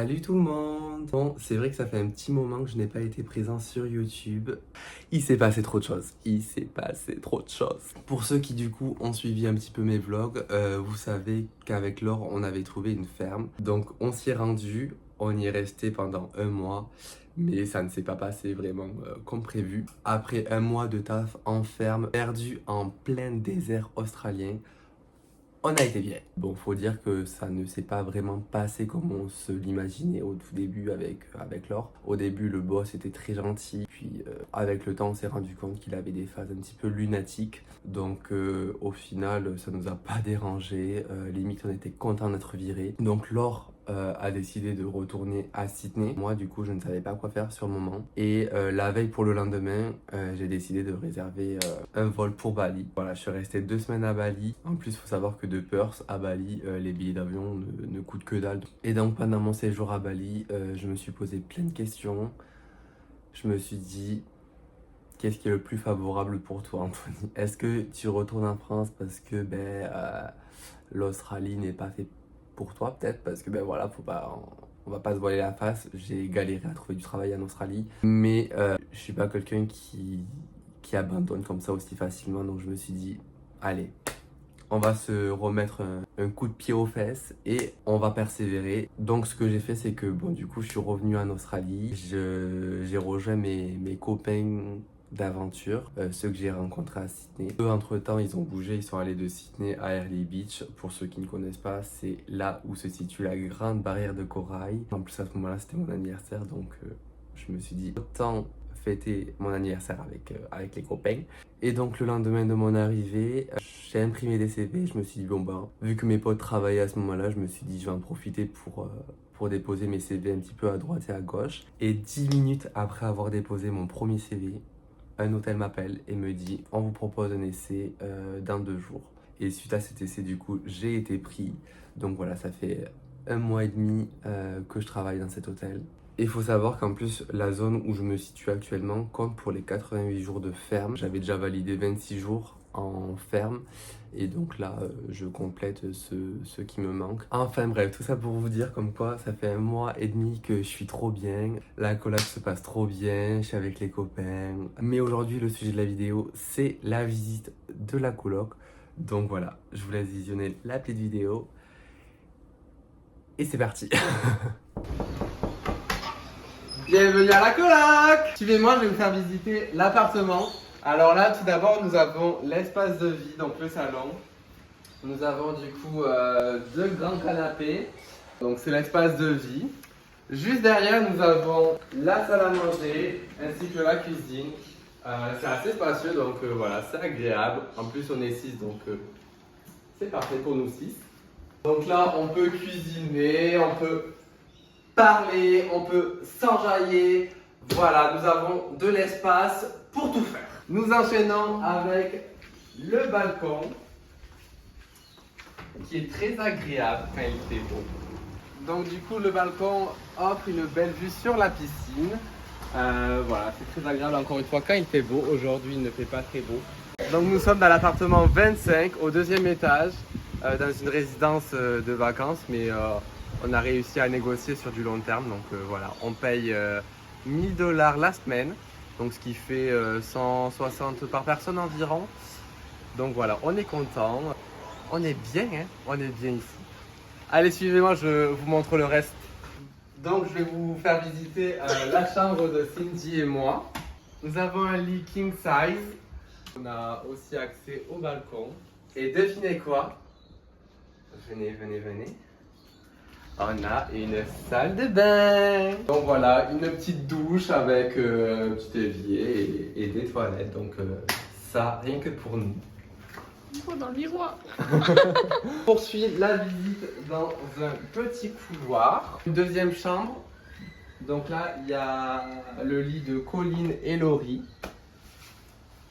Salut tout le monde! Bon, c'est vrai que ça fait un petit moment que je n'ai pas été présent sur YouTube. Il s'est passé trop de choses. Pour ceux qui du coup ont suivi un petit peu mes vlogs, vous savez qu'avec Laure, on avait trouvé une ferme. Donc on s'y est rendu, on y est resté pendant un mois. Mais ça ne s'est pas passé vraiment comme prévu. Après un mois de taf en ferme, perdu en plein désert australien, on a été viré. Bon, faut dire que ça ne s'est pas vraiment passé comme on se l'imaginait au tout début avec Laure. Au début, le boss était très gentil, puis avec le temps, on s'est rendu compte qu'il avait des phases un petit peu lunatiques. Donc au final, ça nous a pas dérangé. Limite, on était content d'être viré. Donc Laure a décidé de retourner à Sydney. Moi, du coup, je ne savais pas quoi faire sur le moment. Et la veille pour le lendemain, j'ai décidé de réserver un vol pour Bali. Voilà, je suis resté 2 semaines à Bali. En plus, il faut savoir que de Perth à Bali, les billets d'avion ne coûtent que dalle. Et donc, pendant mon séjour à Bali, je me suis posé plein de questions. Je me suis dit, qu'est-ce qui est le plus favorable pour toi, Anthony? Est-ce que tu retournes en France parce que l'Australie n'est pas fait pour toi, peut-être? Parce que voilà, on va pas se voiler la face. J'ai galéré à trouver du travail en Australie. Mais je suis pas quelqu'un qui abandonne comme ça aussi facilement. Donc je me suis dit, allez, on va se remettre un coup de pied aux fesses et on va persévérer. Donc ce que j'ai fait, c'est que bon, du coup, je suis revenu en Australie. J'ai rejoint mes copains d'aventure, ceux que j'ai rencontrés à Sydney. Eux, entre-temps, ils ont bougé, ils sont allés de Sydney à Airlie Beach. Pour ceux qui ne connaissent pas, c'est là où se situe la grande barrière de corail. En plus, à ce moment-là, c'était mon anniversaire, donc je me suis dit, autant fêter mon anniversaire avec les copains. Et donc le lendemain de mon arrivée, j'ai imprimé des CV. Je me suis dit, bon vu que mes potes travaillaient à ce moment-là, je me suis dit, je vais en profiter pour déposer mes CV un petit peu à droite et à gauche. Et 10 minutes après avoir déposé mon premier CV, un hôtel m'appelle et me dit, on vous propose un essai dans 2 jours. Et suite à cet essai, du coup, j'ai été pris. Donc voilà, ça fait 1 mois et demi que je travaille dans cet hôtel. Et il faut savoir qu'en plus, la zone où je me situe actuellement compte pour les 88 jours de ferme. J'avais déjà validé 26 jours en ferme. Et donc là, je complète ce qui me manque. Enfin bref, tout ça pour vous dire comme quoi ça fait 1 mois et demi que je suis trop bien. La collab se passe trop bien, je suis avec les copains. Mais aujourd'hui, le sujet de la vidéo, c'est la visite de la coloc. Donc voilà, je vous laisse visionner la petite vidéo. Et c'est parti. Bienvenue à la coloc! Suivez-moi, je vais vous faire visiter l'appartement. Alors là, tout d'abord, nous avons l'espace de vie, donc le salon. Nous avons du coup 2 grands canapés. Donc c'est l'espace de vie. Juste derrière, nous avons la salle à manger ainsi que la cuisine. C'est assez spacieux, donc voilà, c'est agréable. En plus, on est 6, donc c'est parfait pour nous 6. Donc là, on peut cuisiner, on peut parler, on peut s'enjailler. Voilà, nous avons de l'espace pour tout faire. Nous enchaînons avec le balcon qui est très agréable quand il fait beau. Donc du coup, le balcon offre une belle vue sur la piscine. Voilà, c'est très agréable encore une fois quand il fait beau. Aujourd'hui, il ne fait pas très beau. Donc nous sommes dans l'appartement 25 au 2e étage dans une résidence de vacances, mais on a réussi à négocier sur du long terme. Donc voilà, on paye 1000 $ la semaine, donc ce qui fait 160 par personne environ. Donc voilà, on est content, on est bien, hein, on est bien ici. Allez, suivez-moi, je vous montre le reste. Donc je vais vous faire visiter la chambre de Cindy et moi. Nous avons un lit king size. On a aussi accès au balcon. Et devinez quoi? Venez. On a une salle de bain. Donc voilà, une petite douche avec un petit évier et des toilettes. Donc ça, rien que pour nous. Oh, dans le miroir. On poursuit la visite dans un petit couloir. Une 2e chambre. Donc là, il y a le lit de Colline et Laurie.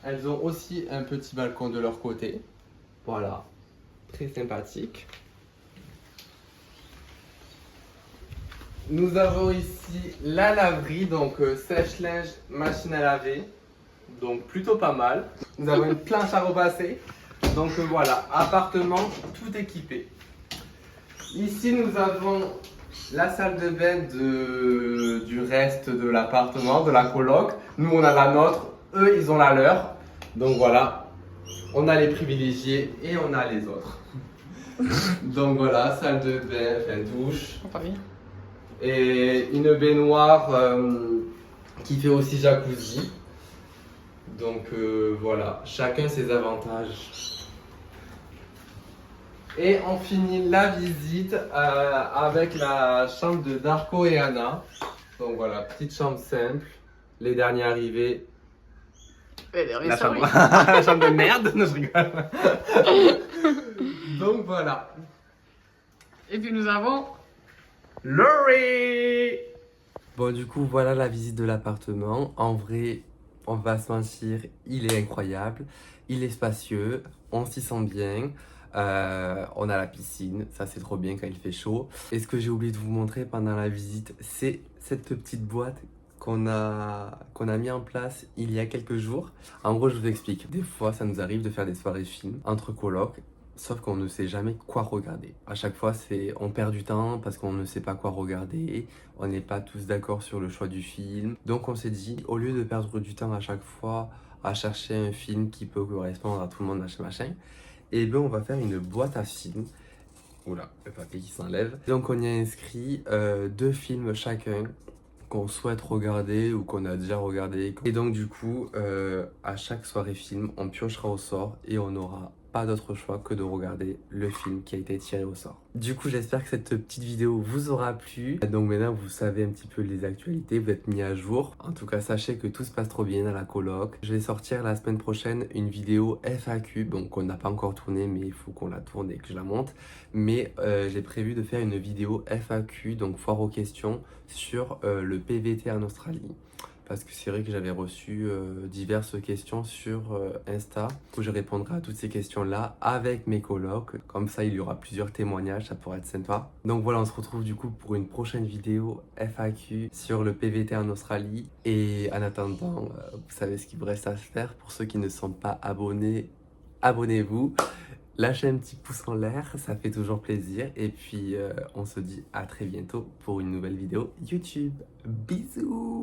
Elles ont aussi un petit balcon de leur côté. Voilà, très sympathique. Nous avons ici la laverie, donc sèche-linge, machine à laver. Donc plutôt pas mal. Nous avons une planche à repasser. Donc voilà, appartement tout équipé. Ici nous avons la salle de bain du reste de l'appartement, de la coloc. Nous, on a la nôtre, eux, ils ont la leur. Donc voilà, on a les privilégiés et on a les autres. Donc voilà, salle de bain, enfin douche. Pas bien. Et une baignoire qui fait aussi jacuzzi. Donc voilà, chacun ses avantages. Et on finit la visite avec la chambre de Darko et Anna. Donc voilà, petite chambre simple. Les derniers arrivés. La chambre... la chambre de merde. Non, je rigole. Donc voilà. Et puis nous avons Laurie. Bon, du coup, voilà la visite de l'appartement. En vrai, on va se mentir, il est incroyable. Il est spacieux, on s'y sent bien. On a la piscine, ça c'est trop bien quand il fait chaud. Et ce que j'ai oublié de vous montrer pendant la visite, c'est cette petite boîte qu'on a mis en place il y a quelques jours. En gros, je vous explique. Des fois, ça nous arrive de faire des soirées films entre colocs. Sauf qu'on ne sait jamais quoi regarder. À chaque fois, on perd du temps parce qu'on ne sait pas quoi regarder. On n'est pas tous d'accord sur le choix du film. Donc on s'est dit, au lieu de perdre du temps à chaque fois à chercher un film qui peut correspondre à tout le monde, machin, et bien on va faire une boîte à films. Oula, le papier qui s'enlève. Donc on y a inscrit 2 films chacun qu'on souhaite regarder ou qu'on a déjà regardé. Et donc du coup, à chaque soirée film, on piochera au sort et on n'aura pas d'autre choix que de regarder le film qui a été tiré au sort. Du coup, j'espère que cette petite vidéo vous aura plu. Donc maintenant, vous savez un petit peu les actualités, vous êtes mis à jour. En tout cas, sachez que tout se passe trop bien à la coloc. Je vais sortir la semaine prochaine une vidéo FAQ, donc on n'a pas encore tourné, mais il faut qu'on la tourne et que je la monte. Mais j'ai prévu de faire une vidéo FAQ, donc foire aux questions, sur le PVT en Australie. Parce que c'est vrai que j'avais reçu diverses questions sur Insta. Où je répondrai à toutes ces questions-là avec mes colocs. Comme ça, il y aura plusieurs témoignages, ça pourrait être sympa. Donc voilà, on se retrouve du coup pour une prochaine vidéo FAQ sur le PVT en Australie. Et en attendant, vous savez ce qu'il vous reste à faire. Pour ceux qui ne sont pas abonnés, abonnez-vous. Lâchez un petit pouce en l'air, ça fait toujours plaisir. Et puis, on se dit à très bientôt pour une nouvelle vidéo YouTube. Bisous!